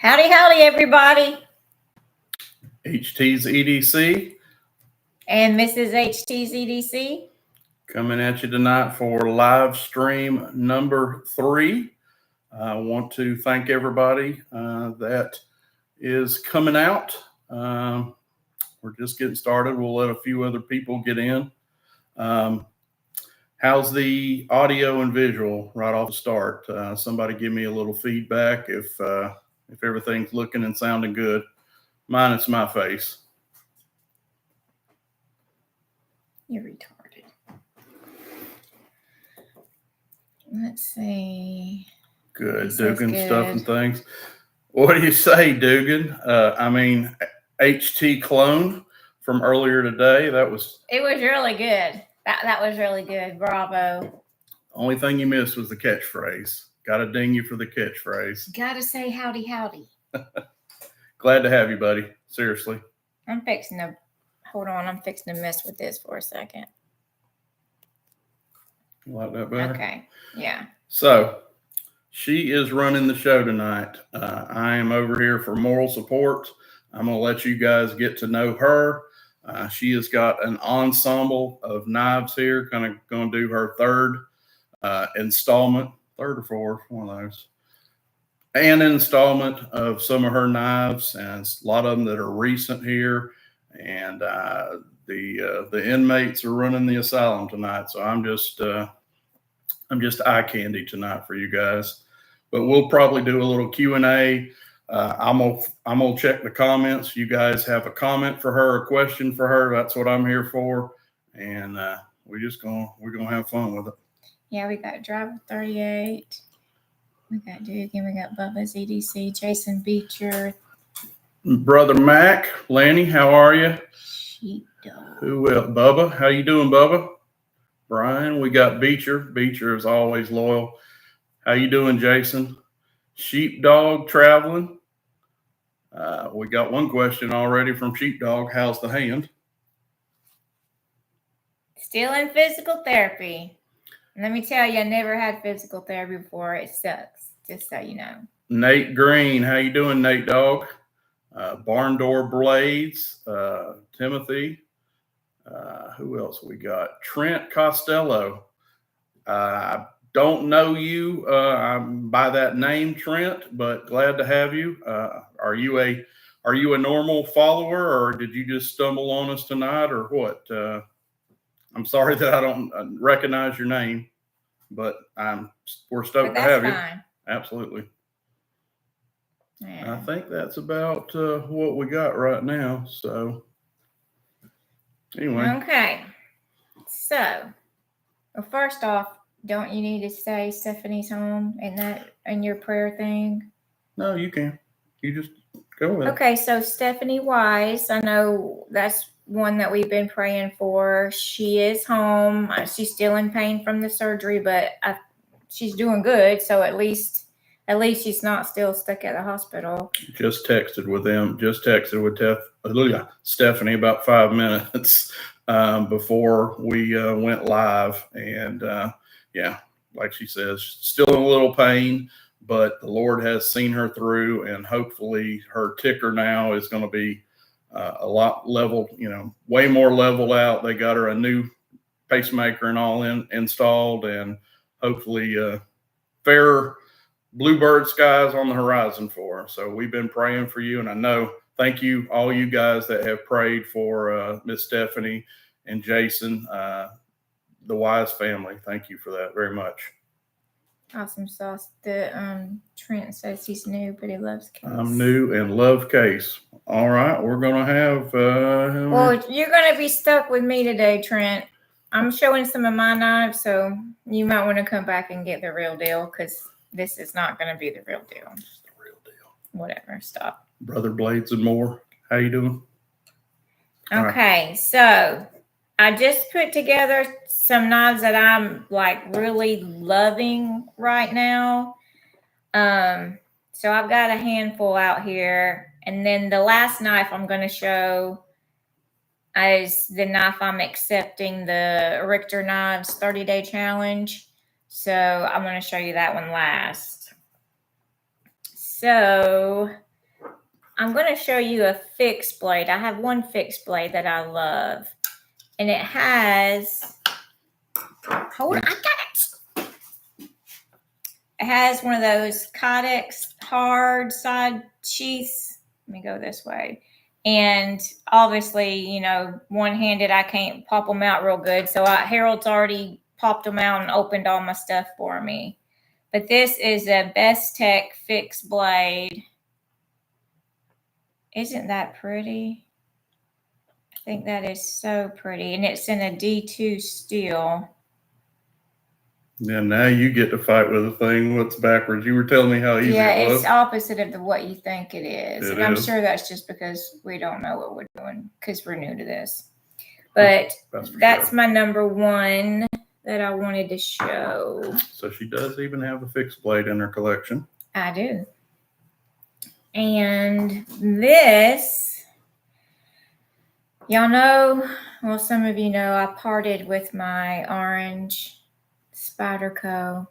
Howdy, howdy, everybody. HT's EDC. And Mrs. HT's EDC. Coming at you tonight for live stream number 3. I want to thank everybody that is coming out. We're just getting started. We'll let a few other people get in. How's the audio and visual right off the start? Somebody give me a little feedback if everything's looking and sounding good. Minus my face. You're retarded. Let's see. Good. Dugan stuff and things. What do you say, Dugan? HT clone from earlier today. It was really good. That was really good. Bravo. Only thing you missed was the catchphrase. Got to ding you for the catchphrase. Got to say howdy, howdy. Glad to have you, buddy. Seriously. I'm fixing to mess with this for a second. You like that better? Okay. Yeah. So she is running the show tonight. I am over here for moral support. I'm going to let you guys get to know her. She has got an ensemble of knives here, kind of going to do her third installment, third or fourth, one of those. An installment of some of her knives, and a lot of them that are recent here. And the inmates are running the asylum tonight, so I'm just eye candy tonight for you guys. But we'll probably do a little Q&A. I'm gonna check the comments. You guys have a comment for her, a question for her. That's what I'm here for, and we're gonna have fun with it. Yeah, we got Driver 38. We got Dugan. We got Bubba's EDC. Jason Beecher. Brother Mac, Lanny, how are you? Sheepdog. Who else? Bubba, how you doing, Bubba? Brian, we got Beecher. Beecher is always loyal. How you doing, Jason? Sheepdog traveling. We got one question already from Sheepdog. How's the hand? Still in physical therapy. Let me tell you, I never had physical therapy before. It sucks, just so you know. Nate Green, how you doing, Nate Dog? Barn Door Blades, Timothy. Who else we got? Trent Costello. I don't know you by that name, Trent, but glad to have you. Are you a normal follower, or did you just stumble on us tonight, or what? I'm sorry that I don't recognize your name, but we're stoked to have you. Absolutely. Yeah. I think that's about what we got right now. So anyway. Okay. So, well, first off, don't you need to say Stephanie's home in your prayer thing? No, you can. You just go with it. Okay, so Stephanie Wise, I know that's one that we've been praying for. She is home. She's still in pain from the surgery, but she's doing good. So at least she's not still stuck at the hospital. Just texted with them. Just texted with Stephanie about 5 minutes before we went live. And like she says, still in a little pain, but the Lord has seen her through, and hopefully her ticker now is going to be a lot level, way more leveled out. They got her a new pacemaker and all installed, and hopefully fairer bluebird skies on the horizon for her. So we've been praying for you, and I know, thank you, all you guys that have prayed for Miss Stephanie and Jason, the Wise family. Thank you for that very much. Awesome sauce. Trent says he's new, but he loves Case. I'm new and love Case. All right, we're gonna have. Well, you're gonna be stuck with me today, Trent. I'm showing some of my knives, so you might want to come back and get the real deal, because this is not going to be the real deal. It's the real deal. Whatever. Stop. Brother Blades and more. How you doing? Okay, right. So I just put together some knives that I'm really loving right now. So I've got a handful out here, and then the last knife I'm going to show is the knife I'm accepting the Richter Knives 30-day challenge. So I'm going to show you that one last. So I'm going to show you a fixed blade. I have one fixed blade that I love. And it has, hold on, I got it. It has one of those Codex hard side sheaths. Let me go this way. And obviously, you know, one-handed, I can't pop them out real good. So Harold's already popped them out and opened all my stuff for me. But this is a Best Tech fixed blade. Isn't that pretty? I think that is so pretty. And it's in a D2 steel. Yeah, now you get to fight with a thing what's backwards. You were telling me how easy it was. It's opposite of what you think it is. It and I'm is. sure that's just because we don't know what we're doing because we're new to this. But that's sure. my number one that I wanted to show. So she does even have a fixed blade in her collection. I do. And this, y'all know, well, some of you know, I parted with my orange Spyderco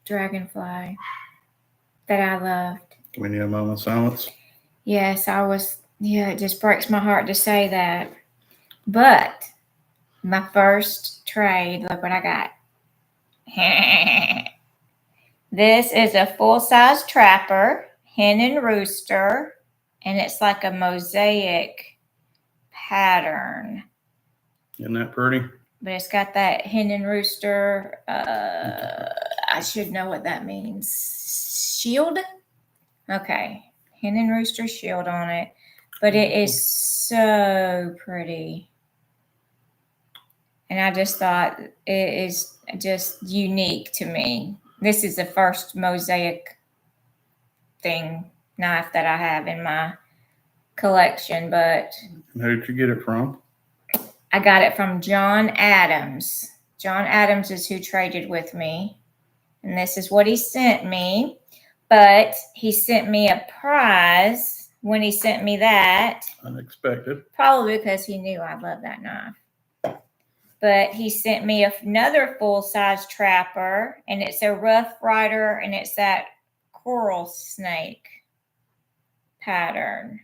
Dragonfly that I loved. We need a moment of silence. Yes, I was. Yeah, it just breaks my heart to say that. But my first trade, look what I got. This is a full-size trapper, hen and rooster, and it's like a mosaic pattern. Isn't that pretty? But it's got that hen and rooster. I should know what that means. Shield? Okay. Hen and rooster shield on it. But it is so pretty. And I just thought it is just unique to me. This is the first mosaic knife that I have in my collection. But who did you get it from? I got it from John Adams. John Adams is who traded with me. And this is what he sent me. But he sent me a prize when he sent me that. Unexpected. Probably because he knew I love that knife. But he sent me another full-size trapper, and it's a Rough Rider, and it's that coral snake pattern.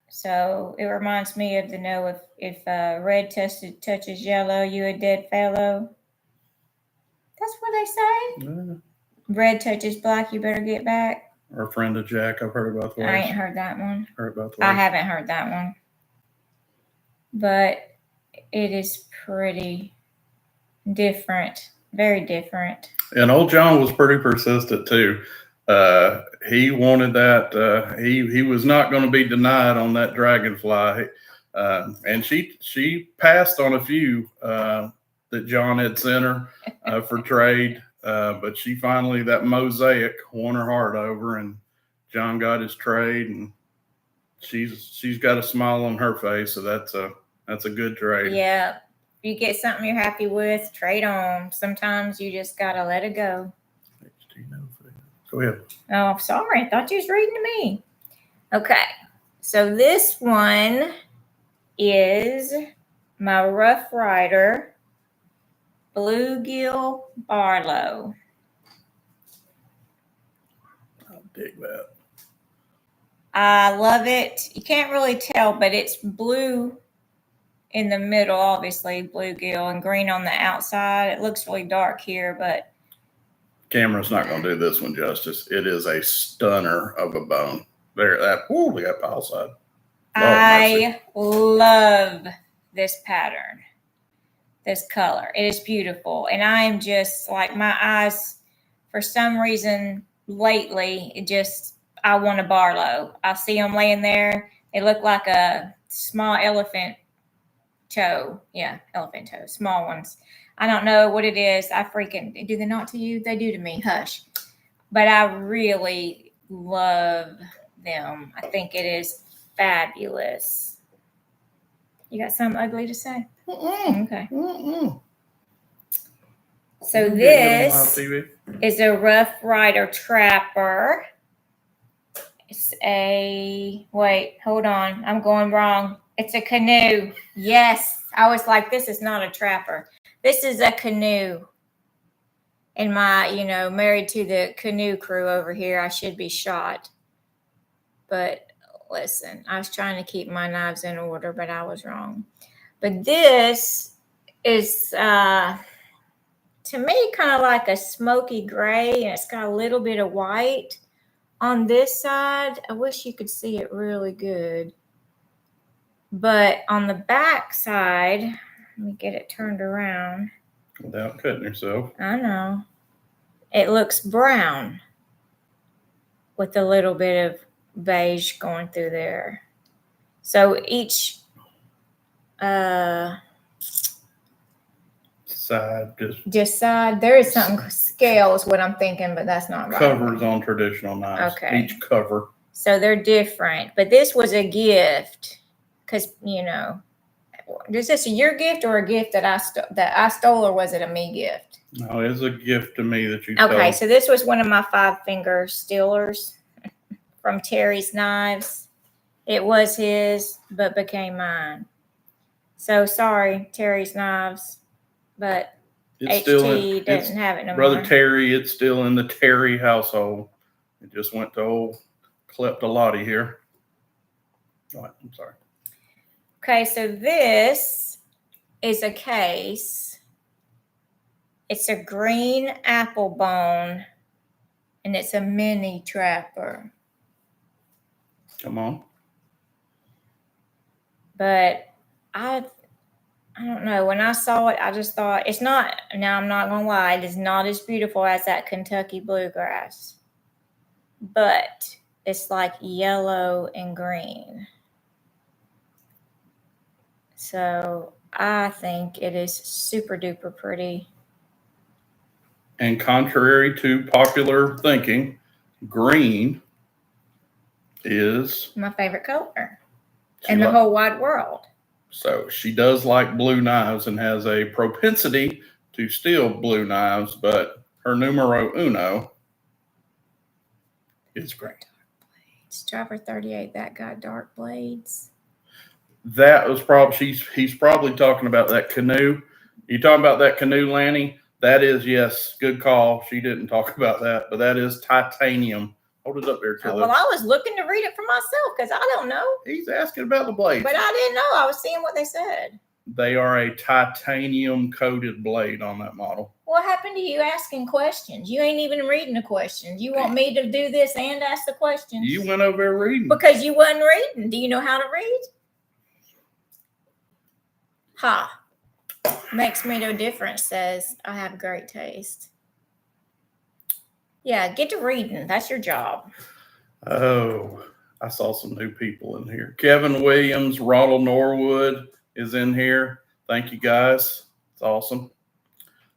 So it reminds me of if red touches yellow, you a dead fellow. That's what they say. Yeah. Red touches black, you better get back. Our friend of Jack, I've heard about the I ain't heard that one. I haven't heard that one. But it is pretty different, very different. And old John was pretty persistent too. He wanted that. He was not going to be denied on that Dragonfly. And she passed on a few that John had sent her for trade. But she finally, that mosaic won her heart over, and John got his trade, and she's got a smile on her face. So that's a good trade. Yeah. If you get something you're happy with, trade on. Sometimes you just got to let it go. Go ahead. Oh, sorry. I thought you was reading to me. Okay. So this one is my Rough Rider Bluegill Barlow. I'll dig that. I love it. You can't really tell, but it's blue in the middle, obviously, bluegill, and green on the outside. It looks really dark here, but camera's not going to do this one justice. It is a stunner of a bone. There, we got pile side. I love this pattern, this color. It is beautiful, and I am just like, my eyes, for some reason lately, I want a Barlow. I see them laying there. They look like a small elephant toe. Yeah, elephant toe, small ones. I don't know what it is. Do they not to you? They do to me. Hush. But I really love them. I think it is fabulous. You got something ugly to say? Okay. So this is a Rough Rider Trapper. It's hold on. I'm going wrong. It's a canoe. Yes. I was like, this is not a trapper. This is a canoe. in my, married to the canoe crew over here, I should be shot. But listen, I was trying to keep my knives in order, but I was wrong. But this is, to me, kind of like a smoky gray, and it's got a little bit of white on this side. I wish you could see it really good. But on the back side, let me get it turned around. Without cutting yourself. I know. It looks brown with a little bit of beige going through there. So each side just side, there is something scale is what I'm thinking, but that's not right. Covers on traditional knives. Okay. Each cover. So they're different, but this was a gift because is this your gift or a gift that I stole, or was it a me gift? No, it's a gift to me that you stole. Okay, so this was one of my 5-finger stealers from Terry's Knives. It was his, but became mine. So sorry, Terry's Knives, but HT doesn't have it no more. Brother Terry, it's still in the Terry household. It just went to old Kleptolotti here. Oh, I'm sorry. Okay, so this is a case. It's a green apple bone, and it's a mini trapper. Come on. But I don't know. When I saw it, I just thought it's not. Now I'm not gonna lie, it is not as beautiful as that Kentucky bluegrass, but it's like yellow and green. So I think it is super duper pretty. And contrary to popular thinking, green is my favorite color in the whole wide world. So she does like blue knives and has a propensity to steal blue knives, but her numero uno is green. It's Driver 38 that got dark blades. That was probably he's probably talking about that canoe. You talking about that canoe, Lanny? That is, yes, good call. She didn't talk about that, but that is titanium. Hold it up there, Chelly. Well, I was looking to read it for myself because I don't know. He's asking about the blades. But I didn't know. I was seeing what they said. They are a titanium coated blade on that model. What happened to you asking questions? You ain't even reading the questions. You want me to do this and ask the questions? You went over there reading. Because you wasn't reading. Do you know how to read? Ha. Makes me no difference, says I have great taste. Yeah, get to reading. That's your job. Oh, I saw some new people in here. Kevin Williams, Ronald Norwood is in here. Thank you, guys. It's awesome.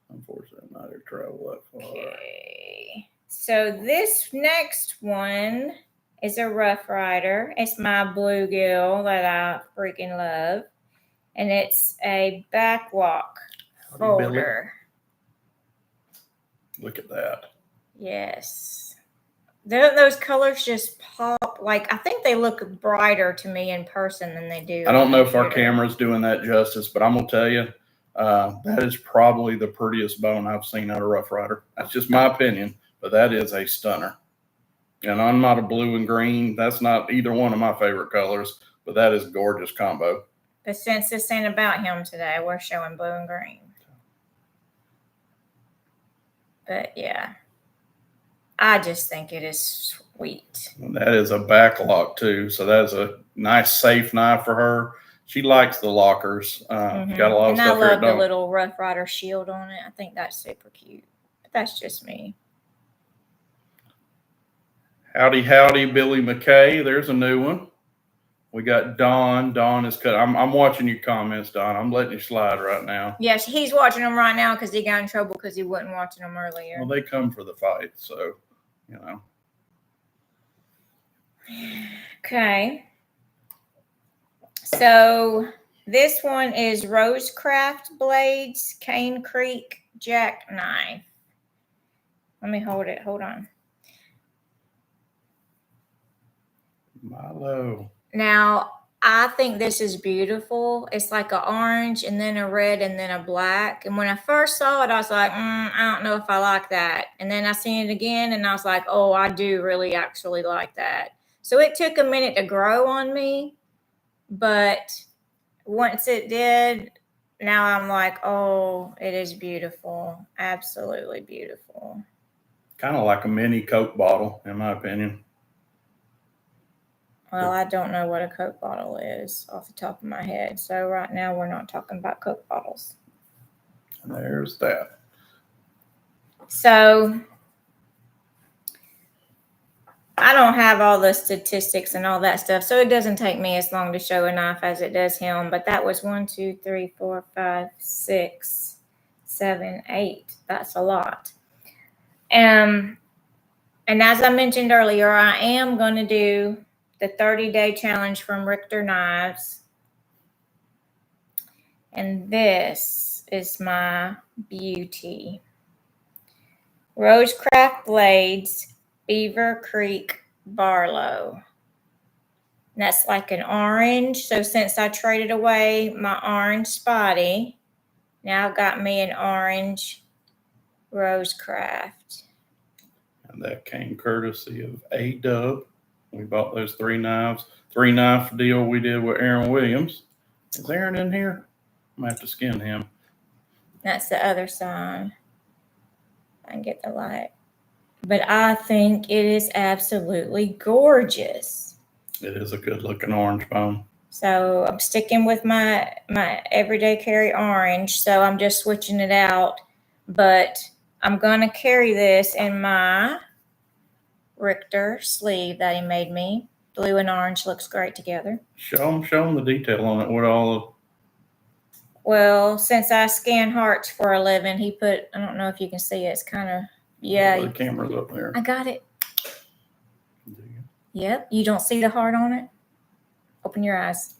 Unfortunately, I'm not here to travel that far. Okay. So this next one is a Rough Rider. It's my bluegill that I freaking love. And it's a backlock folder. Look at that. Yes. Those colors just pop. Like, I think they look brighter to me in person than they do. I don't know if our camera's doing that justice, but I'm going to tell you, that is probably the prettiest bone I've seen out of Rough Rider. That's just my opinion, but that is a stunner. And I'm not a blue and green. That's not either one of my favorite colors, but that is a gorgeous combo. But since this ain't about him today, we're showing blue and green. But yeah, I just think it is sweet. And that is a backlock too. So that's a nice safe knife for her. She likes the lockers. Got a lot of stuff here. And I love the little Rough Rider shield on it. I think that's super cute. But that's just me. Howdy, howdy, Billy McKay. There's a new one. We got Dawn. Dawn is cut. I'm watching your comments, Dawn. I'm letting you slide right now. Yes, he's watching them right now because he got in trouble because he wasn't watching them earlier. Well, they come for the fight, so, you know. Okay. So this one is Rosecraft Blades, Cane Creek Jackknife. Let me hold it. Hold on. Milo. Now, I think this is beautiful. It's like an orange and then a red and then a black. And when I first saw it, I was like, I don't know if I like that. And then I seen it again and I was like, oh, I do really actually like that. So it took a minute to grow on me. But once it did, now I'm like, oh, it is beautiful. Absolutely beautiful. Kind of like a mini Coke bottle, in my opinion. Well, I don't know what a Coke bottle is off the top of my head. So right now we're not talking about Coke bottles. There's that. So I don't have all the statistics and all that stuff. So it doesn't take me as long to show a knife as it does him. But that was 1, 2, 3, 4, 5, 6, 7, 8. That's a lot. And as I mentioned earlier, I am going to do the 30-day challenge from Richter Knives. And this is my beauty. Rosecraft Blades, Beaver Creek Barlow. And that's like an orange. So since I traded away my orange spotty, now I've got me an orange Rosecraft. And that came courtesy of A-Dub. We bought those 3 knives. 3-knife deal we did with Aaron Williams. Is Aaron in here? I'm going to have to skin him. That's the other side. I can get the light. But I think it is absolutely gorgeous. It is a good looking orange bone. So I'm sticking with my everyday carry orange. So I'm just switching it out. But I'm going to carry this in my Richter sleeve that he made me. Blue and orange looks great together. Show him the detail on it. What all? Well, since I scan hearts for a living, he put, I don't know if you can see it. It's kind of, yeah. The camera's up there. I got it. Yep. You don't see the heart on it? Open your eyes.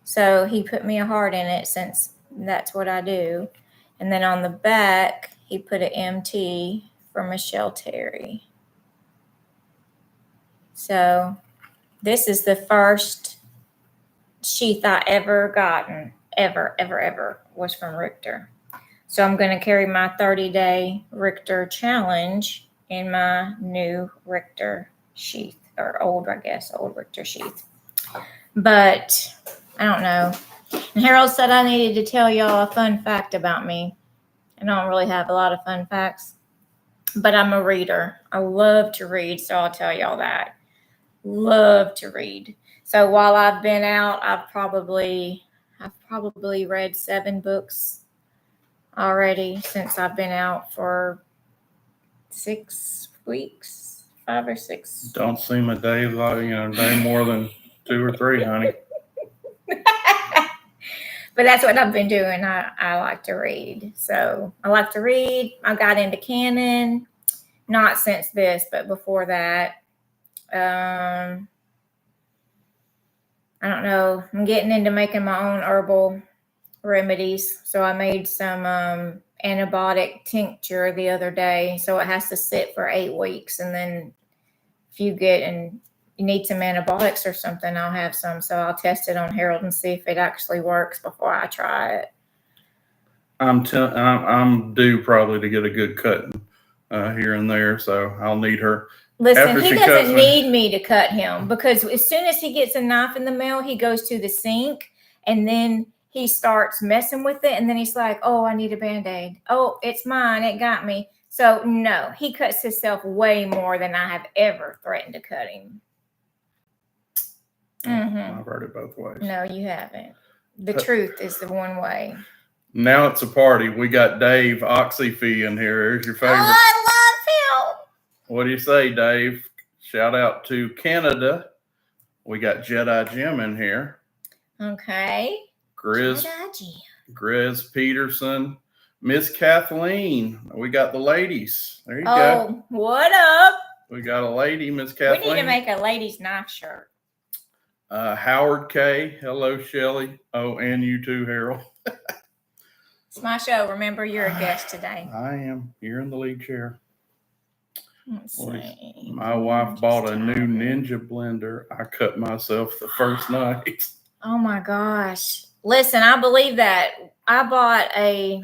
So he put me a heart in it since that's what I do. And then on the back, he put an MT for Michelle Terry. So this is the first sheath I ever gotten, ever was from Richter. So I'm going to carry my 30-day Richter challenge in my new Richter sheath, or old Richter sheath. But I don't know. And Harold said I needed to tell y'all a fun fact about me. I don't really have a lot of fun facts, but I'm a reader. I love to read, so I'll tell y'all that. Love to read. So while I've been out, I've probably read 7 books already since I've been out for 6 weeks, 5 or 6. Don't seem a day day more than 2 or 3, honey. But that's what I've been doing. I like to read. So I like to read. I got into canon, not since this, but before that. I don't know. I'm getting into making my own herbal remedies. So I made some antibiotic tincture the other day. So it has to sit for 8 weeks. And then if you need some antibiotics or something, I'll have some. So I'll test it on Harold and see if it actually works before I try it. I'm due probably to get a good cutting here and there. So I'll need her. Listen, he doesn't need me to cut him, because as soon as he gets a knife in the mail, he goes to the sink and then he starts messing with it. And then he's like, oh, I need a Band-Aid. Oh, it's mine. It got me. So no, he cuts himself way more than I have ever threatened to cut him. I've heard it both ways. No, you haven't. The truth is the one way. Now it's a party. We got Dave Oxyfee in here. Here's your favorite. Oh, I love him. What do you say, Dave? Shout out to Canada. We got Jedi Jim in here. Okay. Grizz Peterson. Miss Kathleen. We got the ladies. There you go. Oh, what up? We got a lady, Miss Kathleen. We need to make a ladies' knife shirt. Howard K. Hello, Chelly. Oh, and you too, Harold. It's my show. Remember, you're a guest today. I am. You're in the lead chair. Let's see. My wife bought a new Ninja blender. I cut myself the first night. Oh my gosh. Listen, I believe that. I bought I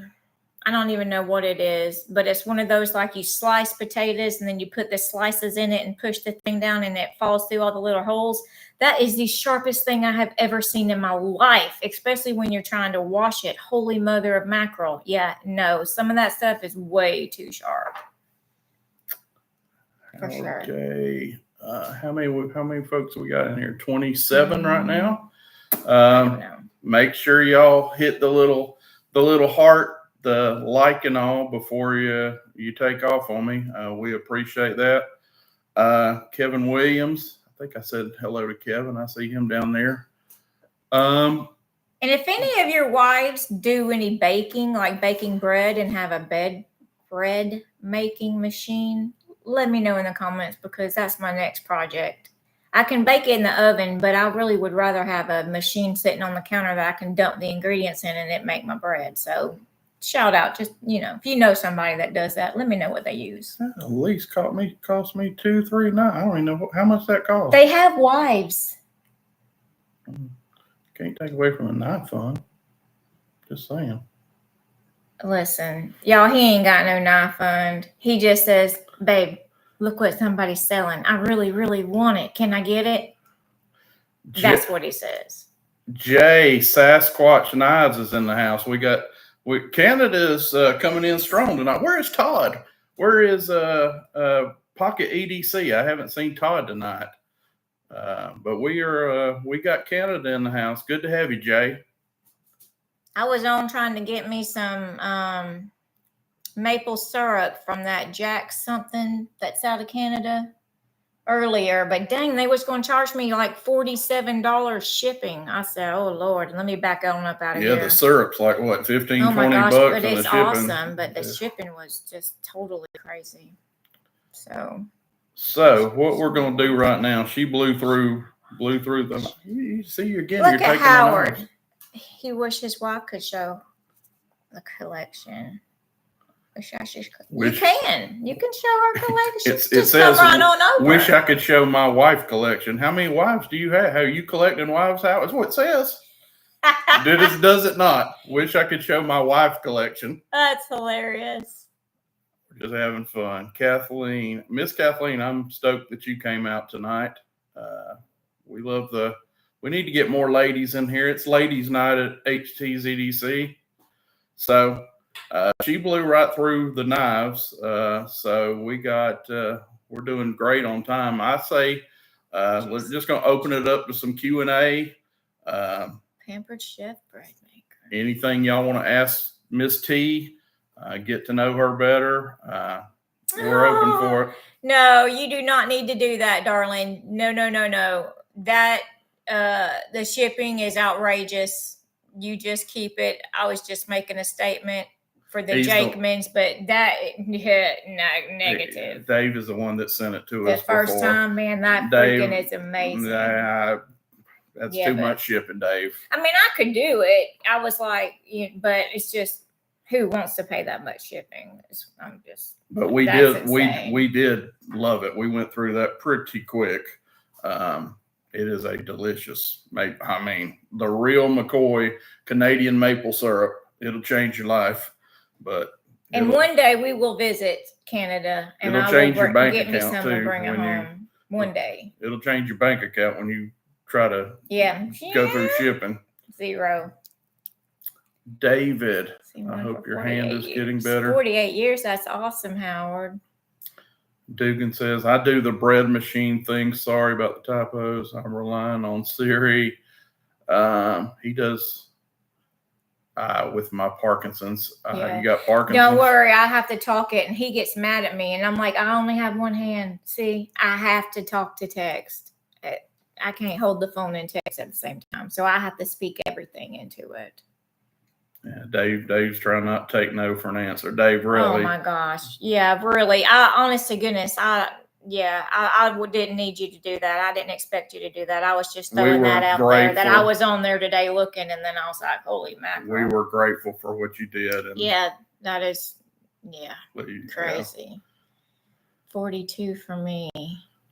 don't even know what it is, but it's one of those like you slice potatoes and then you put the slices in it and push the thing down and it falls through all the little holes. That is the sharpest thing I have ever seen in my life, especially when you're trying to wash it. Holy mother of mackerel. Yeah, no, some of that stuff is way too sharp. For sure. Okay. How many folks we got in here? 27 right now. I don't know. Make sure y'all hit the little heart, the like and all before you take off on me. We appreciate that. Kevin Williams, I think I said hello to Kevin. I see him down there. And if any of your wives do any baking, like baking bread and have a bread making machine, let me know in the comments because that's my next project. I can bake it in the oven, but I really would rather have a machine sitting on the counter that I can dump the ingredients in and it make my bread. So shout out, just, if you know somebody that does that, let me know what they use. At least cost me $239. I don't even know how much that costs. They have wives. Can't take away from the knife fund. Just saying. Listen, y'all, he ain't got no knife fund. He just says, babe, look what somebody's selling. I really, really want it. Can I get it? That's what he says. Jay Sasquatch Knives is in the house. Canada's coming in strong tonight. Where is Todd? Where is Pocket EDC? I haven't seen Todd tonight. But we got Canada in the house. Good to have you, Jay. I was on trying to get me some maple syrup from that Jack something that's out of Canada earlier, but dang, they was going to charge me like $47 shipping. I said, oh Lord, let me back on up out of here. Yeah, the syrup's like what, 15, oh my 20 gosh, bucks. But and it's the shipping, awesome, but the shipping was just totally crazy. So what we're going to do right now, she blew through them. You see you again. Look at Howard. He wished his wife could show the collection. You can show her collection. It says right on over. Wish I could show my wife collection. How many wives do you have? Are you collecting wives out? That's what it says. Does it not? Wish I could show my wife collection. That's hilarious. We're just having fun. Miss Kathleen, I'm stoked that you came out tonight. We need to get more ladies in here. It's ladies night at HTZDC. So she blew right through the knives. So we're doing great on time. I say we're just going to open it up to some Q&A. Pampered Chef Bread Maker. Anything y'all want to ask Miss T, get to know her better. We're open for it. No, you do not need to do that, darling. No. That the shipping is outrageous. You just keep it. I was just making a statement for the Jakemans, but negative. Dave is the one that sent it to us. The first time, man, that freaking is amazing. That's too much shipping, Dave. I mean, I could do it. I was like, but it's just, who wants to pay that much shipping? But we did love it. We went through that pretty quick. It is a delicious, the real McCoy Canadian maple syrup. It'll change your life. And one day we will visit Canada, and I will get me some and bring it home. One day. It'll change your bank account when you try to go through shipping. 0. David, I hope your hand is getting better. 48 years, that's awesome, Howard. Dugan says, I do the bread machine thing. Sorry about the typos. I'm relying on Siri. He does with my Parkinson's. You got Parkinson's? Don't worry, I have to talk it, and he gets mad at me, and I'm like, I only have one hand. See, I have to talk to text. I can't hold the phone and text at the same time, so I have to speak everything into it. Yeah, Dave's trying not to take no for an answer. Dave, really? Oh my gosh, yeah, really. Honest to goodness, I didn't need you to do that. I didn't expect you to do that. I was just throwing that out there. That I was on there today looking, and then I was like, holy mackerel. We were grateful for what you did. And that is, crazy. 42 for me.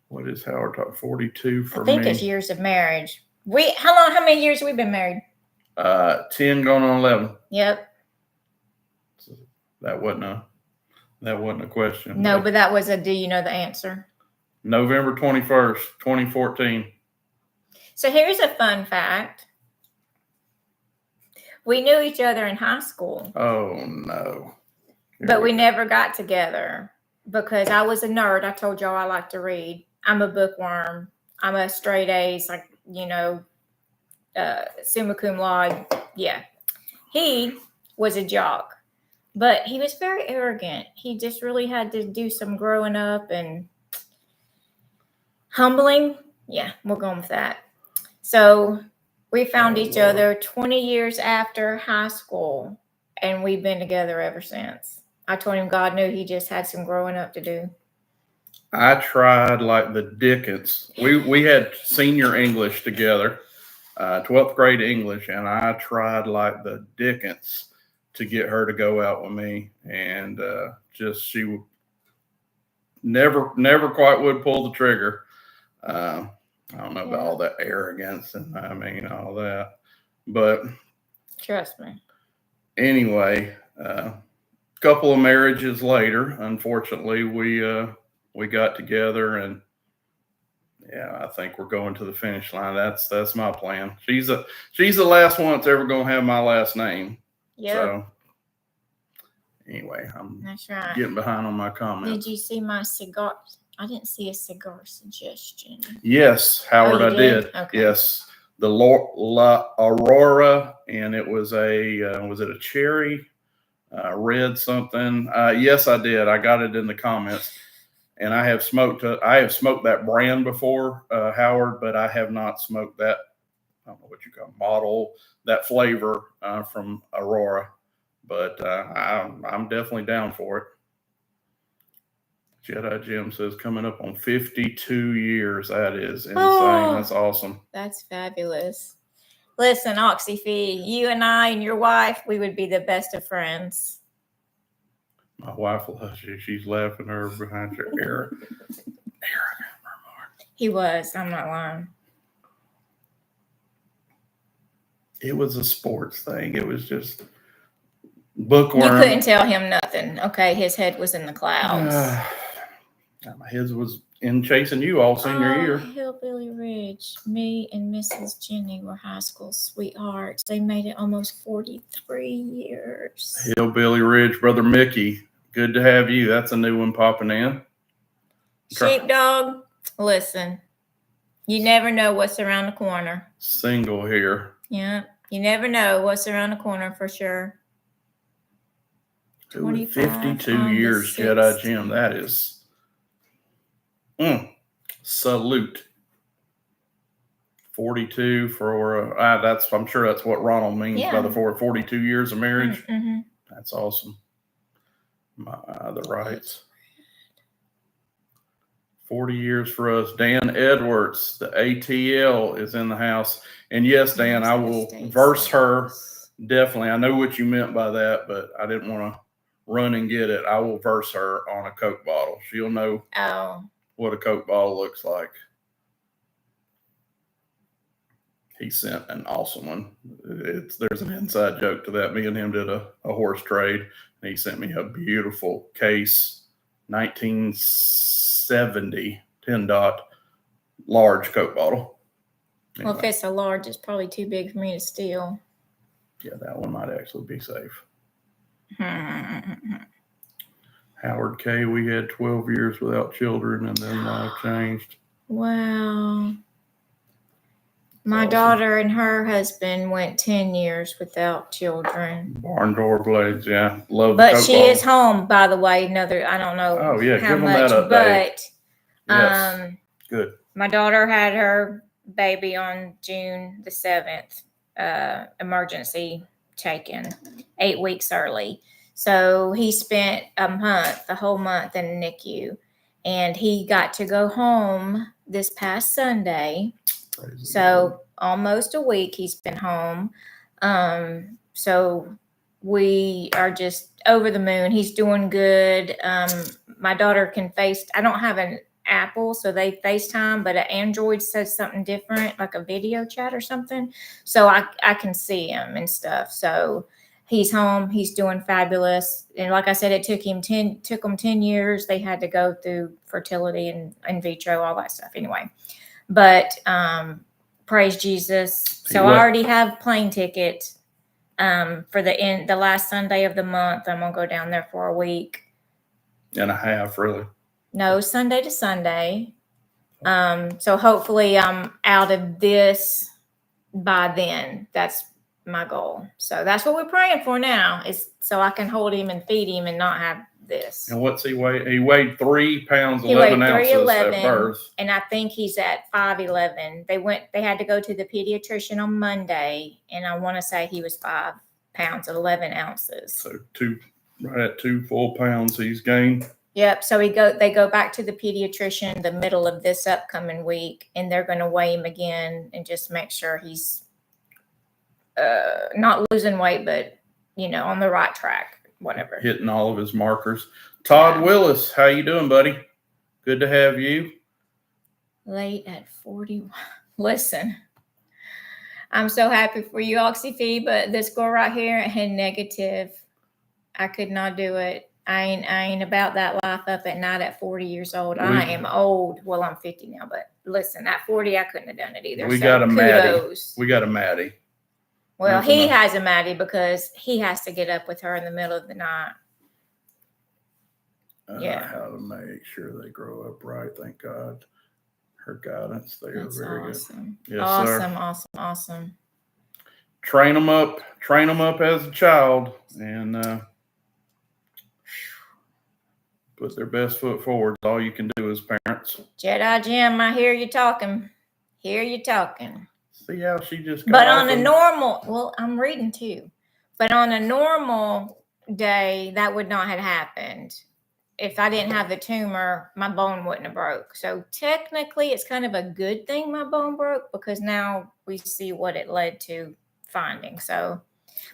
What is Howard talk? 42 for I think me. it's years of marriage. How many years have we been married? 10 going on 11. Yep. So that wasn't a question. No, but that was do you know the answer? November 21st, 2014. So here's a fun fact. We knew each other in high school. Oh, no. But we never got together because I was a nerd. I told y'all I like to read. I'm a bookworm. I'm a straight A's, like, summa cum laude. Yeah. He was a jock, but he was very arrogant. He just really had to do some growing up and humbling. Yeah, we're going with that. So we found each other 20 years after high school, and we've been together ever since. I told him God knew he just had some growing up to do. I tried like the Dickens. We had senior English together, 12th grade English, and I tried like the Dickens to get her to go out with me, and she would never quite would pull the trigger. I don't know about all that arrogance and all that, but trust me. Anyway, couple of marriages later, unfortunately, we got together, and I think we're going to the finish line. That's my plan. She's the last one that's ever gonna have my last name. Yeah. So anyway, that's right. Getting behind on my comments. Did you see my cigar? I didn't see a cigar suggestion. Yes, Howard, I did. Okay. Yes, the La Aurora, and it was was it a cherry? Red something. Yes, I did. I got it in the comments, and I have smoked that brand before, Howard, but I have not smoked that. I don't know what you call it, model, that flavor from Aurora, but I'm definitely down for it. Jedi Jim says coming up on 52 years. That is insane. Oh, that's awesome. That's fabulous. Listen, Oxyfee, you and I and your wife, we would be the best of friends. My wife loves you. She's laughing her behind your ear. He was. I'm not lying. It was a sports thing. It was just bookworm. You couldn't tell him nothing. Okay, his head was in the clouds. My head was in chasing you all senior year. Hillbilly Ridge. Me and Mrs. Jenny were high school sweethearts. They made it almost 43 years. Hillbilly Ridge, Brother Mickey. Good to have you. That's a new one popping in. Sheepdog, listen. You never know what's around the corner. Single here. Yeah. You never know what's around the corner for sure. 52 years, Jedi Jim. That is... salute. 42 for I'm sure that's what Ronald means by the 42 years of marriage. Mm-hmm. That's awesome. The rights. 40 years for us. Dan Edwards, the ATL is in the house. And yes, Dan, I will verse her. Definitely. I know what you meant by that, but I didn't want to run and get it. I will verse her on a Coke bottle. She'll know. What a Coke bottle looks like. He sent an awesome one. There's an inside joke to that. Me and him did a horse trade, and he sent me a beautiful case, 1970 10 dot large Coke bottle. Anyway. Well, if it's a large, it's probably too big for me to steal. Yeah, that one might actually be safe. Howard K., we had 12 years without children, and then life changed. Wow. My daughter and her husband went 10 years without children. Barn door blades, yeah. Love but she is home, by the way. I don't know how give much, them that but good. My daughter had her baby on June the 7th, emergency taken 8 weeks early. So he spent the whole month in the NICU, and he got to go home this past Sunday. So almost a week he's been home. So we are just over the moon. He's doing good. my daughter can I don't have an Apple, so they FaceTime, but an Android says something different, like a video chat or something. So I can see him and stuff. So he's home. He's doing fabulous. And like I said, it took them 10 years. They had to go through fertility and in vitro, all that stuff anyway. But praise Jesus. So I already have plane tickets for the last Sunday of the month. I'm going to go down there for a week. And a half, really. No, Sunday to Sunday. So hopefully I'm out of this by then. That's my goal. So that's what we're praying for now, is so I can hold him and feed him and not have this. And what's he weigh? He weighed 3 pounds, 11 ounces at birth. And I think he's at 5'11". They had to go to the pediatrician on Monday, and I want to say he was 5 pounds, 11 ounces. So right at 2 full pounds he's gained. Yep. So they go back to the pediatrician the middle of this upcoming week, and they're going to weigh him again and just make sure he's not losing weight, but on the right track, whatever. Hitting all of his markers. Todd Willis, how you doing, buddy? Good to have you. Late at 41. Listen, I'm so happy for you, Oxyfee, but this girl right here had negative. I could not do it. I ain't about that life up at night at 40 years old. I am old. Well, I'm 50 now, but listen, at 40, I couldn't have done it either. We got a Maddie. We got a Maddie. Well, he has a Maddie because he has to get up with her in the middle of the night. How to make sure they grow up right. Thank God. Her guidance there. That's very awesome. Good. Yes, sir. Awesome. Train them up as a child, and put their best foot forward. All you can do as parents. Jedi Jim, I hear you talking. See how she just got But on a normal, I'm reading too. But on a normal day, that would not have happened. If I didn't have the tumor, my bone wouldn't have broke. So technically, it's kind of a good thing my bone broke, because now we see what it led to finding. So,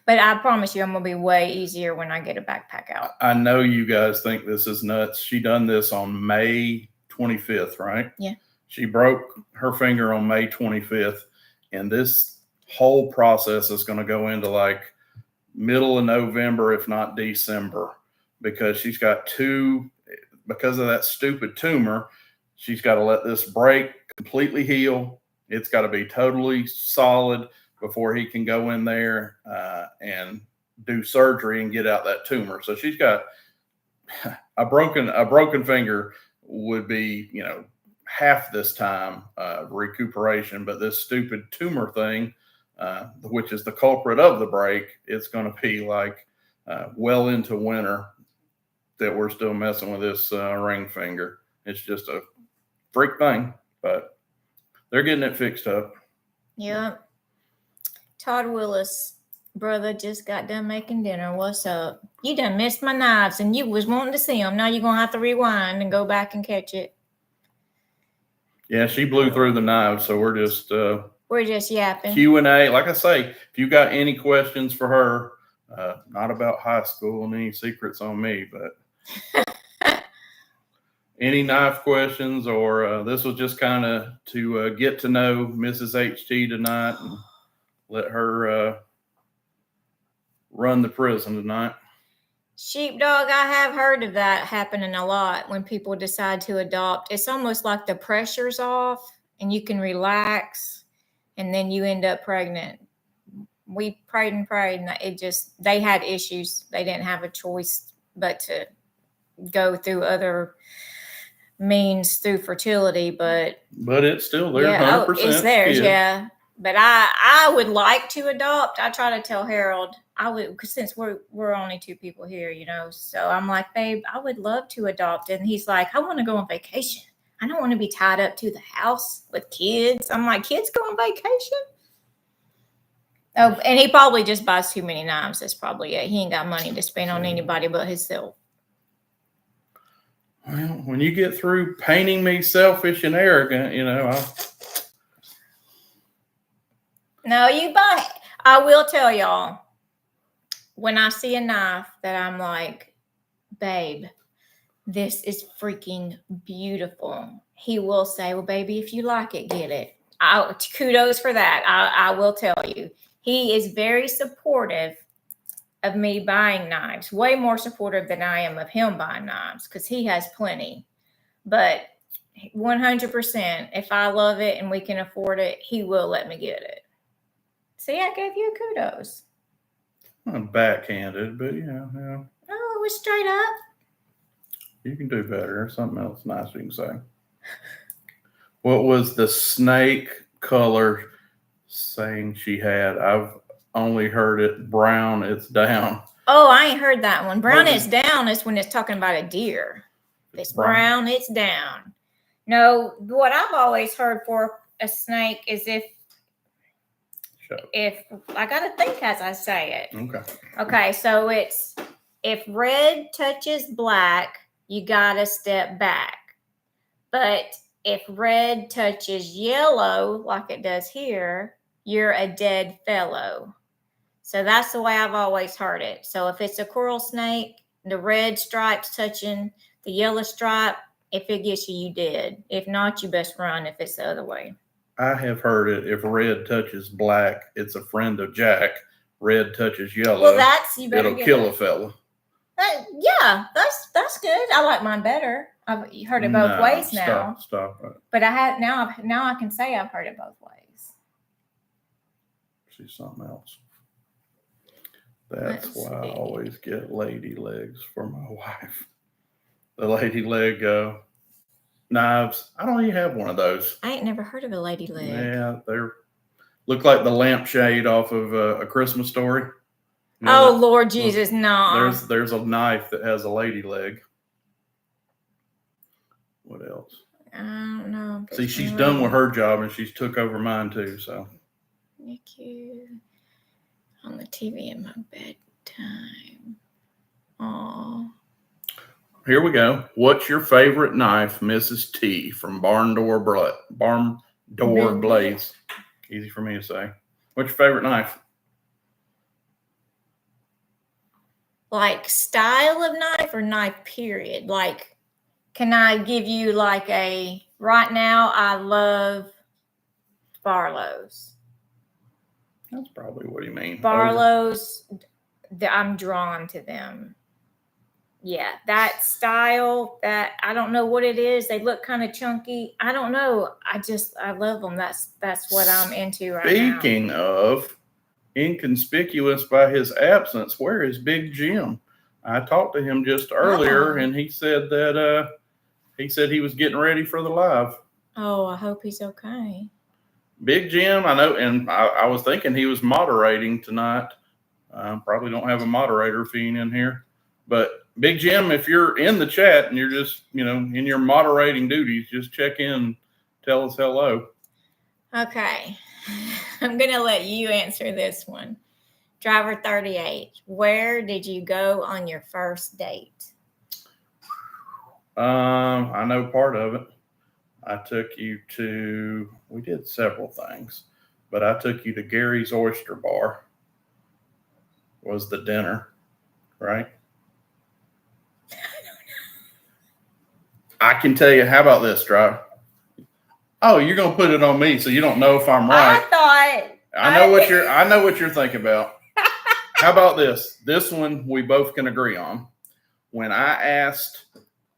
but I promise you, I'm going to be way easier when I get a backpack out. I know you guys think this is nuts. She done this on May 25th, right? Yeah. She broke her finger on May 25th. And this whole process is going to go into like middle of November, if not December, because she's got because of that stupid tumor, she's got to let this break completely heal. It's got to be totally solid before he can go in there and do surgery and get out that tumor. So she's got a broken finger would be, half this time recuperation, but this stupid tumor thing, which is the culprit of the break, it's going to be like well into winter that we're still messing with this ring finger. It's just a freak thing, but they're getting it fixed up. Yeah. Todd Willis, brother, just got done making dinner. What's up? You done missed my knives and you was wanting to see them. Now you're going to have to rewind and go back and catch it. Yeah, she blew through the knives, so we're just yapping. Q&A. Like I say, if you got any questions for her, not about high school and any secrets on me, but any knife questions, or this was just kind of to get to know Mrs. HT tonight and let her run the prison tonight. Sheepdog, I have heard of that happening a lot when people decide to adopt. It's almost like the pressure's off and you can relax, and then you end up pregnant. We prayed and they had issues. They didn't have a choice but to go through other means through fertility, but it's still there. 100%. It's theirs, yeah. But I would like to adopt. I try to tell Harold because since we're only 2 people here, so I'm like, babe, I would love to adopt. And he's like, I want to go on vacation. I don't want to be tied up to the house with kids. I'm like, kids go on vacation? Oh, and he probably just buys too many knives. That's probably it. He ain't got money to spend on anybody but himself. Well, when you get through painting me selfish and arrogant, No, you buy it. I will tell y'all, when I see a knife that I'm like, babe, this is freaking beautiful. He will say, well, baby, if you like it, get it. Kudos for that. I will tell you. He is very supportive of me buying knives, way more supportive than I am of him buying knives because he has plenty. But 100%, if I love it and we can afford it, he will let me get it. See, I gave you a kudos. Not backhanded, but yeah. Oh, it was straight up. You can do better. There's something else nice you can say. What was the snake color saying she had? I've only heard it brown, it's down. Oh, I ain't heard that one. Brown, it's down is when it's talking about a deer. If it's brown, it's down. No, what I've always heard for a snake is if I gotta think as I say it. Okay, so it's if red touches black, you gotta step back. But if red touches yellow, like it does here, you're a dead fellow. So that's the way I've always heard it. So if it's a coral snake, the red stripe's touching the yellow stripe, if it gets you, you dead. If not, you best run if it's the other way. I have heard it. If red touches black, it's a friend of Jack. Red touches yellow. Well, it'll kill a fella. Yeah, that's good. I like mine better. I've heard it both ways now. Stop it. But I have now I can say I've heard it both ways. See something else. That's why I always get lady legs for my wife. The lady leg knives. I don't even have one of those. I ain't never heard of a lady leg. Yeah, they're look like the lampshade off of A Christmas Story. You know Lord Jesus, no. There's a knife that has a lady leg. What else? I don't know. See, she's done with her job and she's took over mine too. So. Thank you. On the TV in my bedtime. Aww. Here we go. What's your favorite knife, Mrs. T from Barn Door Blades? Easy for me to say. What's your favorite knife? Like style of knife or knife period? Like, can I give you like right now I love Barlow's. That's probably what you mean. Barlow's, I'm drawn to them. Yeah, that style, that I don't know what it is. They look kind of chunky. I don't know. I love them. That's what I'm into right now. Speaking of inconspicuous by his absence, where is Big Jim? I talked to him just earlier, and he said that he was getting ready for the live. Oh, I hope he's okay. Big Jim, I know, and I was thinking he was moderating tonight. Probably don't have a moderator feed in here, but Big Jim, if you're in the chat and you're just, in your moderating duties, just check in, tell us hello. Okay. I'm going to let you answer this one. Driver 38, where did you go on your first date? I know part of it. I took you to, we did several things, but I took you to Gary's Oyster Bar was the dinner, right? I can tell you, how about this, Drive? Oh, you're gonna put it on me, so you don't know if I'm right. I know what you're thinking about. How about this? This one we both can agree on. When I asked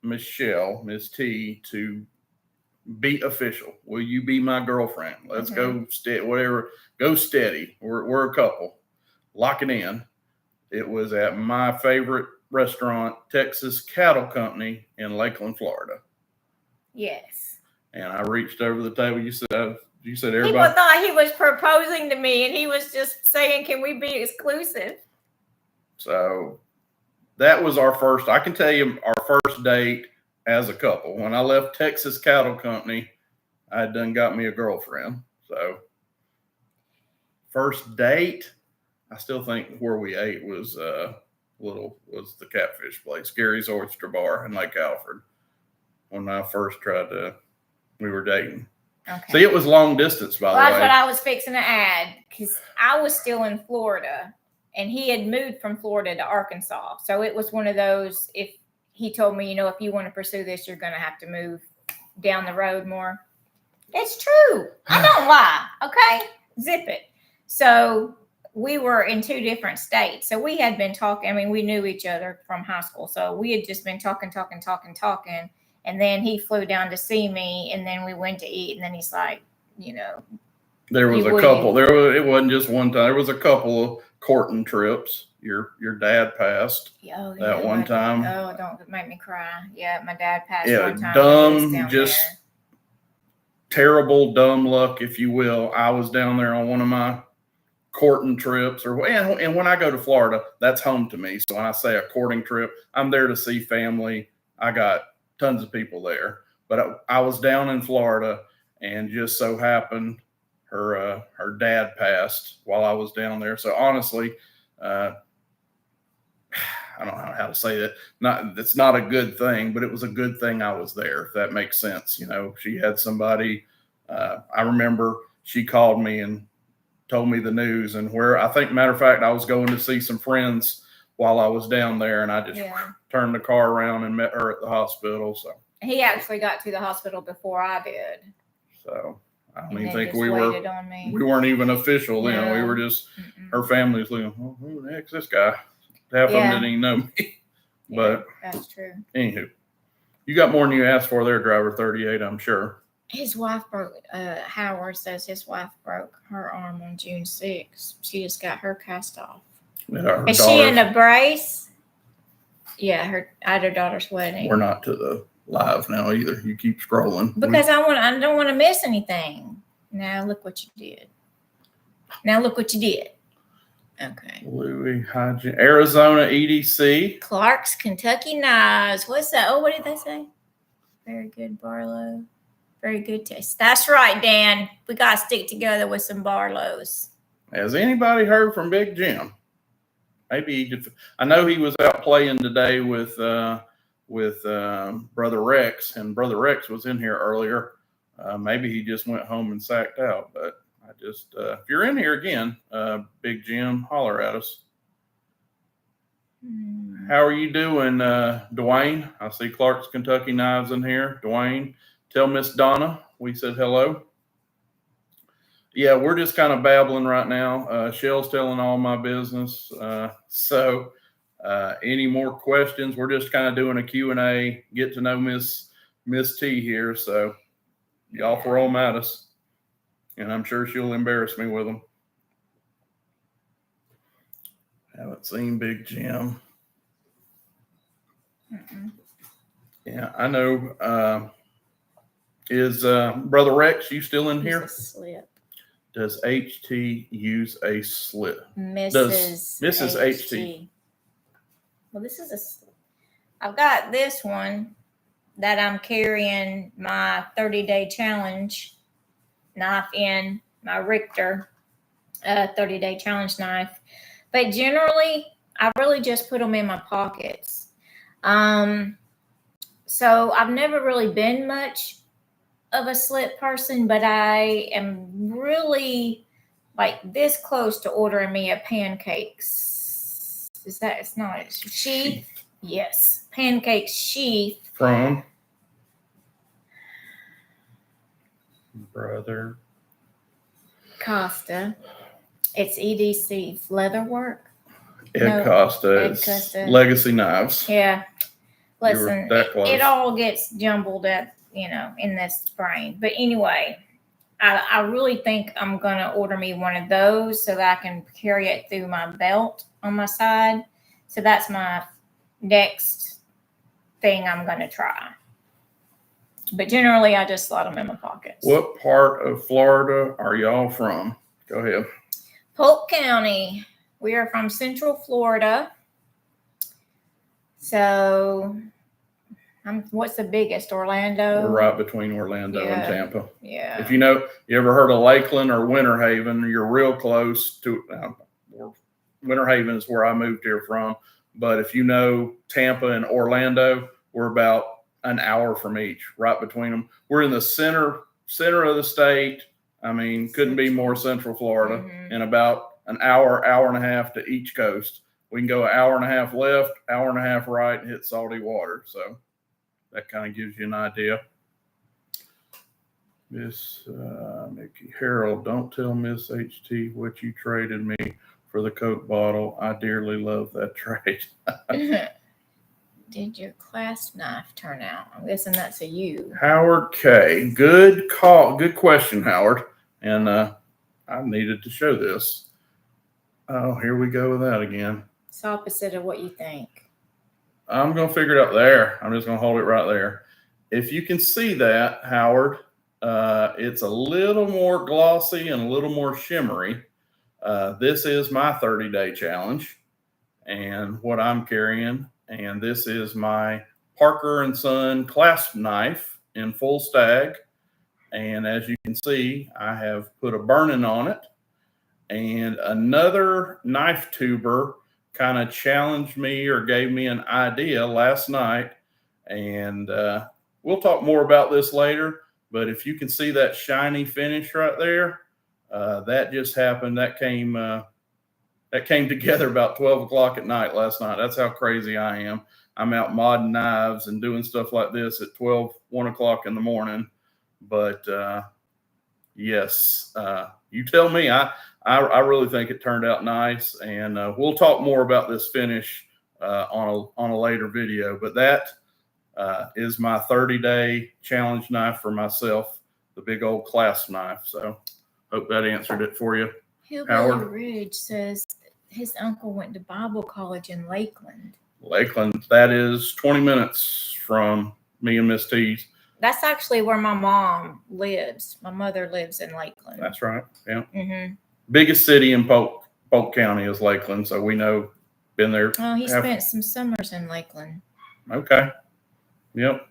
Michelle, Miss T, to be official, will you be my girlfriend? Let's go whatever. Go steady. We're a couple. Lock it in. It was at my favorite restaurant, Texas Cattle Company in Lakeland, Florida. Yes. And I reached over the table. You said everybody. People thought he was proposing to me, and he was just saying, "Can we be exclusive?" So that was our first. I can tell you our first date as a couple. When I left Texas Cattle Company, I had done got me a girlfriend. So first date, I still think where we ate was was the catfish place, Gary's Oyster Bar in Lake Alfred. When I first we were dating. Okay. See, it was long distance, by the way. That's what I was fixing to add, because I was still in Florida, and he had moved from Florida to Arkansas. So it was one of those, if he told me, if you want to pursue this, you're going to have to move down the road more. It's true. I don't lie. Okay. Zip it. So we were in 2 different states. So we had been talking. I mean, we knew each other from high school. So we had just been talking. And then he flew down to see me, and then we went to eat. And then he's like, there was a couple. It wasn't just one time. There was a couple of courting trips. Your dad passed that one time. Oh, don't make me cry. Yeah, my dad passed one time. Dumb, just terrible, dumb luck, if you will. I was down there on one of my courting trips, and when I go to Florida, that's home to me. So when I say a courting trip, I'm there to see family. I got tons of people there, but I was down in Florida, and just so happened her dad passed while I was down there. So honestly, I don't know how to say that. It's not a good thing, but it was a good thing I was there, if that makes sense. She had somebody. I remember she called me and told me the news, and matter of fact, I was going to see some friends while I was down there, and I just turned the car around and met her at the hospital. So he actually got to the hospital before I did. So I don't even think we weren't even official then. No. We were just her family's looking. Well, who the heck's this guy? Half of them didn't even know me. But that's true. Anywho, you got more than you asked for there, driver 38. I'm sure. His wife broke. Howard says his wife broke her arm on June 6th. She just got her cast off. Is she in a brace? Yeah, at her daughter's wedding. We're not to the live now either. You keep scrolling because I don't want to miss anything. Now look what you did. Okay. Louis Hygiene, Arizona EDC. Clark's Kentucky Knives. What's that? Oh, what did they say? Very good Barlow. Very good taste. That's right, Dan. We got to stick together with some Barlows. Has anybody heard from Big Jim? Maybe I know he was out playing today with Brother Rex, and Brother Rex was in here earlier. Maybe he just went home and sacked out, but if you're in here again, Big Jim, holler at us. How are you doing, Dwayne? I see Clark's Kentucky Knives in here. Dwayne, tell Miss Donna we said hello. Yeah, we're just kind of babbling right now. Shell's telling all my business. So any more questions? We're just kind of doing a Q&A, get to know Miss T here. So y'all throw them at us. And I'm sure she'll embarrass me with them. Haven't seen Big Jim. Yeah, I know. Is Brother Rex, you still in here? Slip. Does HT use a slip? Mrs. HT. Well, this is I've got this one that I'm carrying my 30-day challenge knife in, my Richter 30-day challenge knife. But generally, I really just put them in my pockets. So I've never really been much of a slip person, but I am really like this close to ordering me a pancakes. It's not a sheath? Yes, pancake sheath. From Brother Costa. It's EDC. It's leather work. Costa. Legacy Knives. Yeah. Listen, it all gets jumbled up, in this brain. But anyway, I really think I'm going to order me one of those so that I can carry it through my belt on my side. So that's my next thing I'm going to try. But generally, I just slot them in my pockets. What part of Florida are y'all from? Go ahead. Polk County. We are from Central Florida. So, what's the biggest? Orlando? We're right between Orlando and Tampa. Yeah. If you ever heard of Lakeland or Winter Haven, you're real close to. Winter Haven is where I moved here from. But if you know Tampa and Orlando, we're about an hour from each, right between them. We're in the center of the state. I mean, couldn't be more Central Florida, and about an hour and a half to each coast. we can go an hour and a half left, hour and a half right, and hit salty water. So that kind of gives you an idea. Miss Mickey Harold, don't tell Miss HT what you traded me for the Coke bottle. I dearly love that trade. Did your clasp knife turn out? I'm guessing that's a you. Howard K. Good call. Good question, Howard. And I needed to show this. Oh, here we go with that again. It's opposite of what you think. I'm going to figure it out there. I'm just going to hold it right there. If you can see that, Howard, it's a little more glossy and a little more shimmery. This is my 30-day challenge and what I'm carrying. And this is my Parker & Son clasp knife in full stag. And as you can see, I have put a burning on it. And another knife tuber kind of challenged me or gave me an idea last night. And we'll talk more about this later. But if you can see that shiny finish right there, that just happened. That came together about 12 o'clock at night last night. That's how crazy I am. I'm out modding knives and doing stuff like this at 1 o'clock in the morning. But yes, you tell me. I really think it turned out nice, and we'll talk more about this finish on a later video. But that is my 30-day challenge knife for myself, the big old clasp knife. So hope that answered it for you. Hillbilly Ridge says his uncle went to Bible college in Lakeland. Lakeland, that is 20 minutes from me and Miss T's. That's actually where my mom lives. My mother lives in Lakeland. That's right. Yeah. Mm-hmm. Biggest city in Polk County is Lakeland, so we know. Been there. Oh, he spent some summers in Lakeland. Okay. Yep.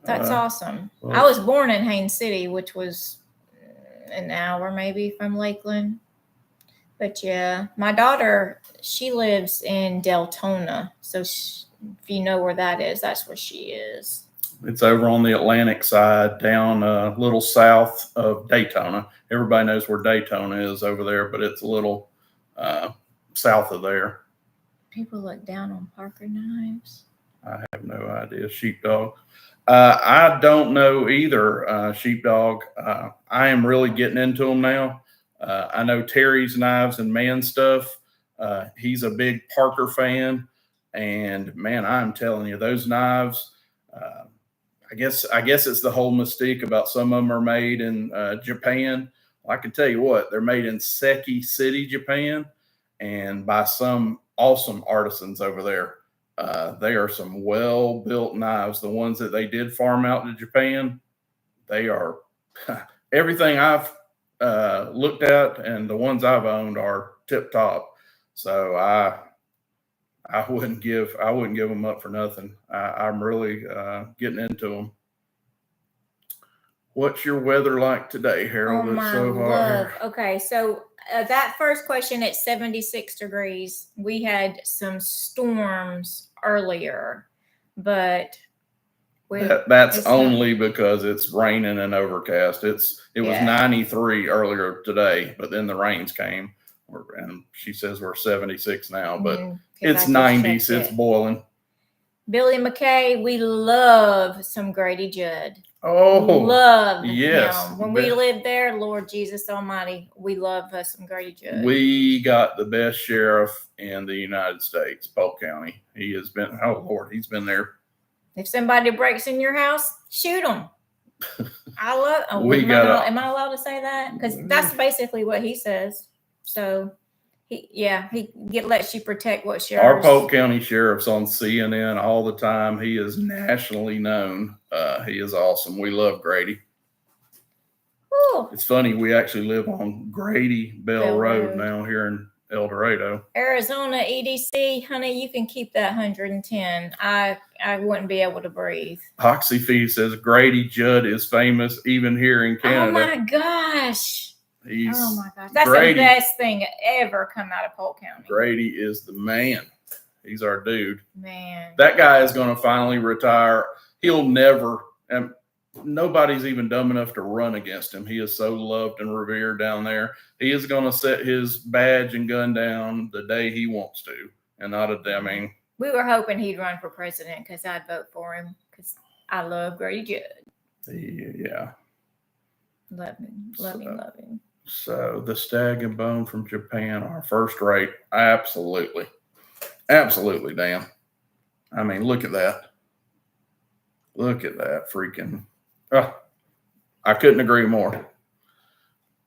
That's awesome. Well, I was born in Haines City, which was an hour maybe from Lakeland. But yeah, my daughter, she lives in Deltona. So if you know where that is, that's where she is. It's over on the Atlantic side, down a little south of Daytona. Everybody knows where Daytona is over there, but it's a little south of there. People look down on Parker knives. I have no idea. Sheepdog. I don't know either. Sheepdog. I am really getting into them now. I know Terry's Knives and Man Stuff. He's a big Parker fan, and man, I'm telling you, those knives. I guess it's the whole mystique about some of them are made in Japan. Well, I can tell you what, they're made in Seki City, Japan, and by some awesome artisans over there. They are some well-built knives. The ones that they did farm out to Japan, they are everything I've looked at, and the ones I've owned are tip top. So I wouldn't give them up for nothing. I'm really getting into them. What's your weather like today, Harold? Oh, my love. Okay, so that first question at 76 degrees, we had some storms earlier, but that's only because it's raining and overcast. It was 93 earlier today, but then the rains came, and she says we're 76 now, but it's 90s. It's boiling. Billy McKay, we love some Grady Judd. Oh, love yes. him. When we lived there, Lord Jesus Almighty, we love us some Grady Judd. We got the best sheriff in the United States, Polk County. He has been, oh Lord, he's been there. If somebody breaks in your house, shoot them. I love. Oh, am I allowed to say that? Because that's basically what he says. So he lets you protect what's yours. Our Polk County sheriff's on CNN all the time. He is nationally known. He is awesome. We love Grady. Ooh. It's funny. We actually live on Grady Bell Road now here in El Dorado. Arizona EDC, honey, you can keep that 110. I wouldn't be able to breathe. Oxyfee says Grady Judd is famous even here in Canada. Oh my gosh. Oh my gosh. That's Grady, the best thing ever come out of Polk County. Grady is the man. He's our dude. Man. That guy is going to finally retire. He'll never, and nobody's even dumb enough to run against him. He is so loved and revered down there. He is going to set his badge and gun down the day he wants to, and not a. I mean, we were hoping he'd run for president because I'd vote for him because I love Grady Judd. Yeah. Love him. So the stag and bone from Japan are first rate. Absolutely, Dan. I mean, look at that. Look at that freaking. I couldn't agree more.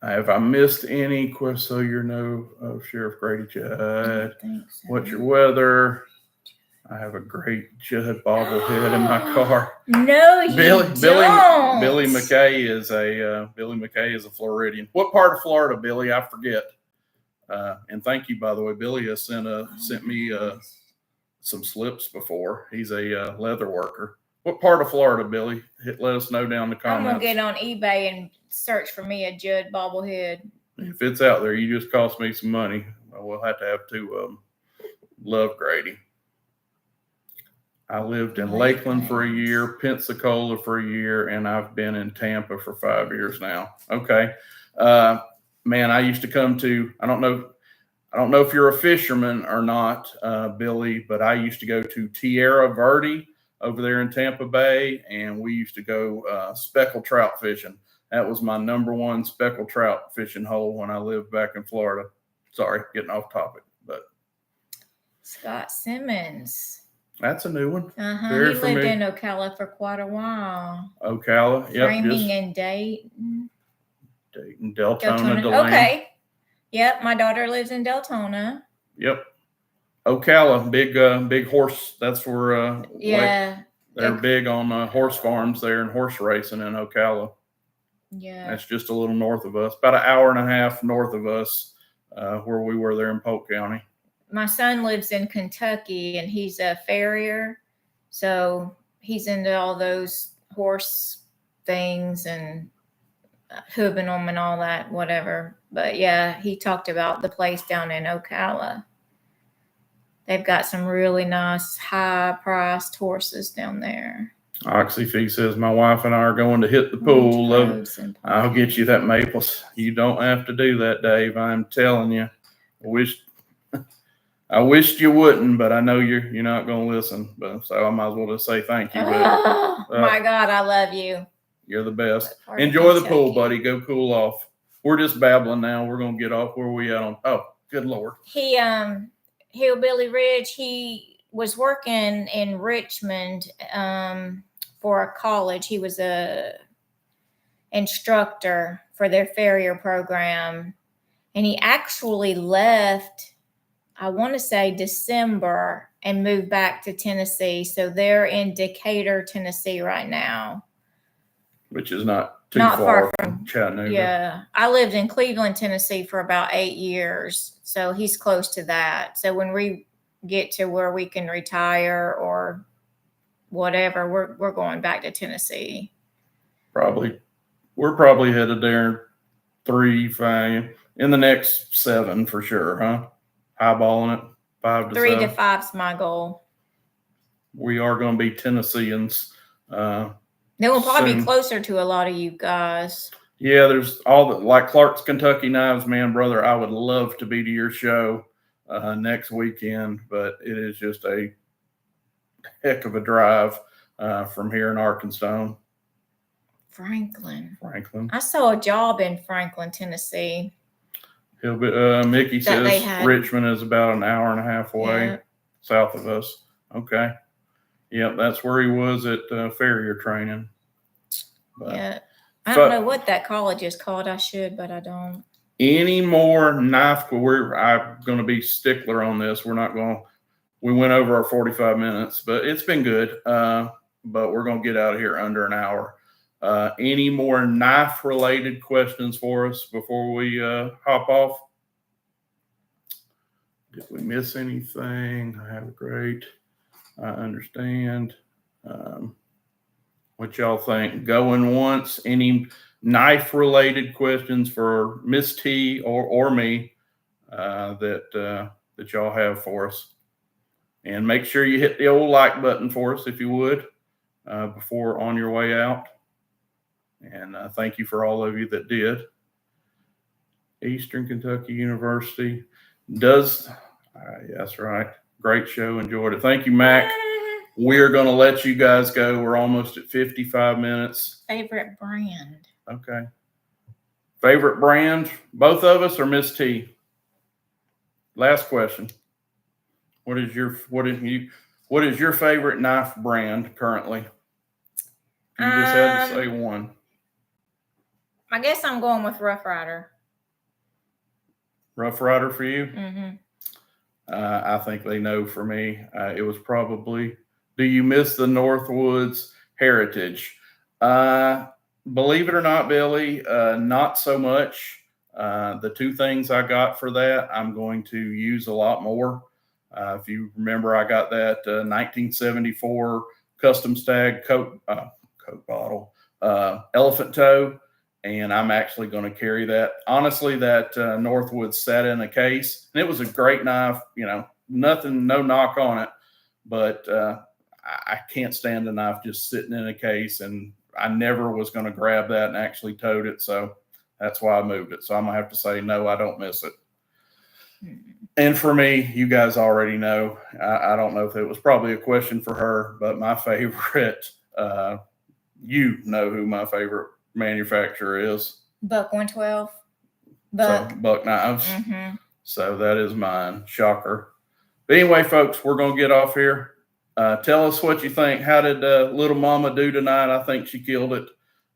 Have I missed any questions? So you know of Sheriff Grady Judd. So. What's your weather? I have a great Judd bobblehead in my car. No, you don't. Billy McKay is a Floridian. What part of Florida, Billy? I forget. And thank you, by the way. Billy has sent me some slips before. He's a leather worker. What part of Florida, Billy? Let us know down in the comments. I'm gonna get on eBay and search for me a Judd bobblehead. If it's out there, you just cost me some money. We'll have to have two of them. Love Grady. I lived in Lakeland for a year, Pensacola for a year, and I've been in Tampa for 5 years now. Okay. Man, I used to come to, I don't know if you're a fisherman or not, Billy, but I used to go to Tierra Verde over there in Tampa Bay, and we used to go speckled trout fishing. That was my number one speckled trout fishing hole when I lived back in Florida. Sorry, getting off topic, but Scott Simmons. That's a new one. He lived in Ocala for quite a while. Ocala, yep. Framing and Dayton. Deltona. Okay. Yep, my daughter lives in Deltona. Yep. Ocala, big horse. That's where they're big on horse farms there and horse racing in Ocala. Yeah. That's just a little north of us, about an hour and a half north of us, where we were there in Polk County. My son lives in Kentucky, and he's a farrier, so he's into all those horse things and hooving them and all that, whatever. But yeah, he talked about the place down in Ocala. They've got some really nice, high-priced horses down there. Oxyfee says, my wife and I are going to hit the pool. I'll get you that Maples. You don't have to do that, Dave. I'm telling you. I wished you wouldn't, but I know you're not going to listen. But so I might as well just say thank you. My God, I love you. You're the best. Enjoy the pool, buddy. Go cool off. We're just babbling now. We're going to get off. Where are we at on? Oh, good Lord. Hillbilly Ridge, he was working in Richmond for a college. He was a instructor for their farrier program. And he actually left, I want to say December, and moved back to Tennessee. So they're in Decatur, Tennessee right now. Which is not too far from Chattanooga. Yeah. I lived in Cleveland, Tennessee for about 8 years. So he's close to that. So when we get to where we can retire or whatever, we're going back to Tennessee. We're probably headed there 3-5 in the next 7 for sure, huh? Eyeballing it 5 to 3 7. to 5's my goal. We are going to be Tennesseans. They will probably be closer to a lot of you guys. Yeah, there's all the like Clark's Kentucky Knives, man, brother. I would love to be to your show next weekend, but it is just a heck of a drive from here in Arkansas. Franklin. I saw a job in Franklin, Tennessee. Mickey says Richmond is about an hour and a half away south of us. Okay. Yep, that's where he was at farrier training. But, yeah. I don't know what that college is called. I should, but I don't. Any more knife? I'm going to be stickler on this. We went over our 45 minutes, but it's been good. But we're going to get out of here under an hour. Any more knife-related questions for us before we hop off? Did we miss anything? I have a great. I understand. What y'all think? Going once. Any knife-related questions for Miss T or me that y'all have for us? And make sure you hit the old like button for us if you would before on your way out. And thank you for all of you that did. Eastern Kentucky University does. That's right. Great show. Enjoyed it. Thank you, Mac. We're going to let you guys go. We're almost at 55 minutes. Favorite brand? Okay. Favorite brand? Both of us or Miss T? Last question. What is your favorite knife brand currently? You just had to say one. I guess I'm going with Rough Rider. Rough Rider for you? Mm-hmm. I think they know for me. It was probably, do you miss the Northwoods Heritage? Believe it or not, Billy, not so much. The two things I got for that, I'm going to use a lot more. If you remember, I got that 1974 custom stag Coke bottle, elephant toe, and I'm actually going to carry that. Honestly, that Northwood sat in a case, and it was a great knife. Nothing, no knock on it, but I can't stand a knife just sitting in a case, and I never was going to grab that and actually tote it, so that's why I moved it. So I'm going to have to say, no, I don't miss it. And for me, you guys already know, I don't know if it was probably a question for her, but my favorite, you know who my favorite manufacturer is. Buck 112. Buck Knives. Mm-hmm. So that is mine. Shocker. But anyway, folks, we're going to get off here. Tell us what you think. How did little mama do tonight? I think she killed it.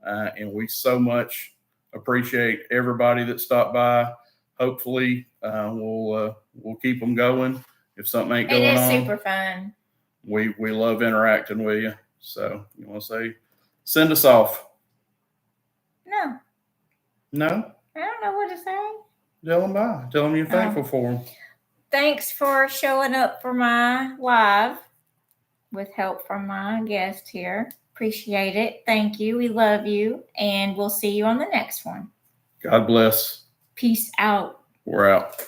And we so much appreciate everybody that stopped by. Hopefully, we'll keep them going. If something ain't going on, it is super fun. We love interacting with you. So you want to say, send us off? No? I don't know what to say. Tell them bye. Tell them you're thankful for them. Thanks for showing up for my live with help from my guest here. Appreciate it. Thank you. We love you. And we'll see you on the next one. God bless. Peace out. We're out.